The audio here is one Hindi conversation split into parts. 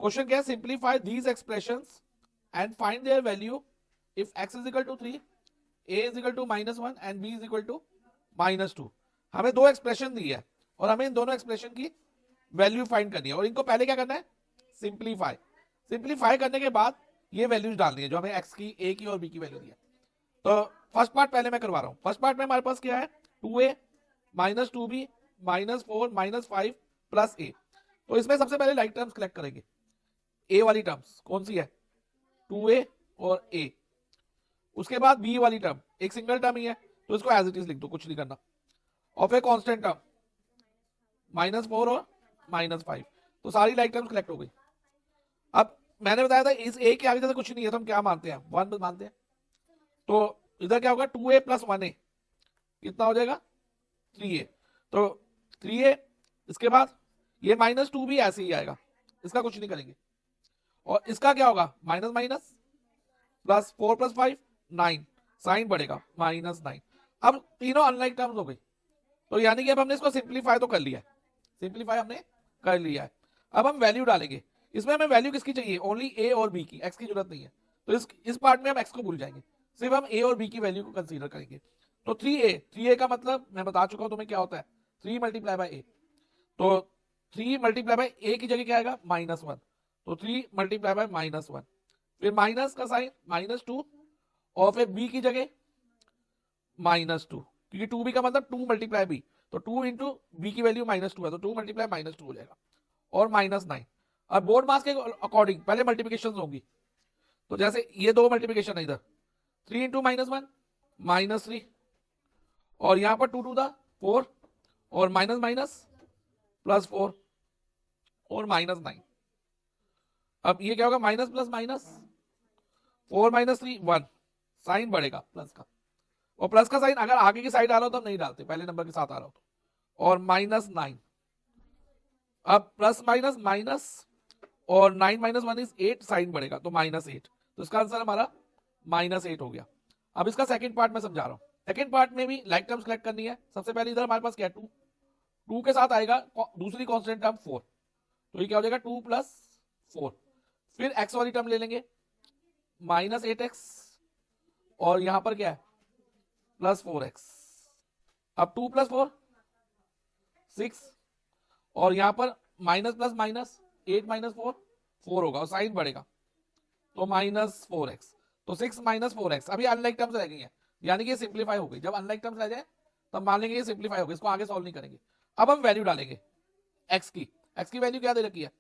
क्वेश्चन क्या है, simplify these expressions and find their value if x is equal to 3, a is equal to -1 and b is equal to -2। हमें दो एक्सप्रेशन दी है और हमें इन दोनों एक्सप्रेशन की वैल्यू फाइंड करनी है और इनको पहले क्या करना है, सिंप्लीफाई। सिंप्लीफाई करने के बाद ये वैल्यूज डालनी है जो हमें x की, a की और b की वैल्यू दी है। तो फर्स्ट पार्ट पहले मैं करवा रहा हूं। फर्स्ट पार्ट में हमारे पास क्या है, 2a -2b -4 -5 प्लस a। तो इसमें सबसे पहले लाइक टर्म्स कलेक्ट करेंगे। a वाली टर्म्स कौन सी है, 2a और a। उसके बाद b वाली टर्म एक सिंगल टर्म ही है तो इसको एज इट इज लिख दो, कुछ नहीं करना। और फिर कांस्टेंट टर्म -4 और -5। तो सारी लाइक टर्म्स कलेक्ट हो गई। अब मैंने बताया था इस a के आगे जैसे कुछ नहीं है तो हम क्या मानते हैं, 1 मानते हैं। तो इधर क्या होगा, 2a + 1a कितना हो जाएगा, 3a। तो 3a, इसके बाद ये -2 भी ऐसे ही आएगा, इसका कुछ नहीं करेंगे। और इसका क्या होगा, माइनस माइनस प्लस 4 + 5 9, साइन बढ़ेगा -9। अब तीनों अनलाइक टर्म्स हो गई। तो यानी कि अब हमने इसको सिंप्लीफाई तो कर लिया है, सिंप्लीफाई हमने कर लिया है। अब हम वैल्यू डालेंगे। इसमें हमें वैल्यू किसकी चाहिए, ओनली a और b की, x की जरूरत नहीं है। तो इस पार्ट में हम x को भूल जाएंगे, सिर्फ हम a और b की वैल्यू को कंसीडर करेंगे। तो 3a का मतलब मैं बता चुका हूं तुम्हें क्या होता है, 3 × a। तो 3 × a की जगह क्या आएगा, -1। तो 3 × -1, फिर माइनस का साइन -2 और फिर b की जगह -2, क्योंकि 2b का मतलब 2 × b। तो 2 × b की वैल्यू -2 है तो 2 × -2 हो जाएगा और -9। अब बोर्ड मास के अकॉर्डिंग पहले मल्टीप्लिकेशन होंगी। तो जैसे ये दो मल्टीप्लिकेशन है, इधर 3 × -1 -3 और यहां पर 2 टू द 4 और माइनस माइनस +4 और -9। अब ये क्या होगा, माइनस प्लस माइनस 4 -3 1, साइन बढ़ेगा प्लस का। और प्लस का साइन अगर आगे की साइड आ रहा हो तो हम नहीं डालते, पहले नंबर के साथ आ रहा हो तो। और -9, अब प्लस माइनस माइनस और 9 - 1 इज 8, साइन बढ़ेगा तो -8। तो इसका आंसर हमारा -8 हो गया। अब इसका सेकंड पार्ट मैं समझा रहा हूँ। सेकंड पार्ट में भी लाइक टर्म्स कलेक्ट करनी है। सबसे पहले इधर हमारे पास क्या है, 2 के साथ आएगा दूसरी कांस्टेंट टर्म 4। तो ये क्या हो जाएगा, 2 + 4। फिर x वाली टर्म ले लेंगे -8x और यहां पर क्या है, +4x। अब 2 + 4 6 और यहां पर माइनस प्लस माइनस 8 - 4 4 होगा और साइन बढ़ेगा तो -4x। तो 6 - 4x। अभी अनलाइक टर्म्स रह गई हैं, यानी कि ये सिंप्लीफाई हो गई। जब अनलाइक टर्म्स रह जाए तब मान लेंगे ये सिंप्लीफाई हो गई, इसको आगे सॉल्व नहीं करेंगे। अब हम वैल्यू डालेंगे x की वैल्यू क्या दे रखी है,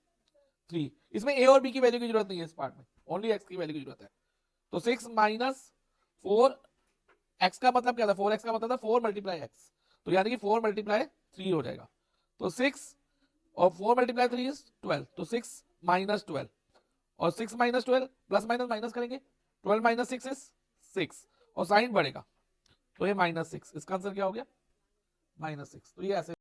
3। इसमें a और b की वैल्यू की जरूरत नहीं है, इस पार्ट में ओनली x की वैल्यू की जरूरत है। तो 6 - 4, x का मतलब क्या था, 4x का मतलब था 4 × x। तो यानी कि 4 × 3 हो जाएगा। तो 6 और 4 × 3 इज 12। तो 6 - 12 और 6 - 12 प्लस माइनस माइनस करेंगे, 12 - 6 इज 6 और साइन बढ़ेगा तो ये -6। इसका आंसर क्या हो गया, -6। तो ये ऐसे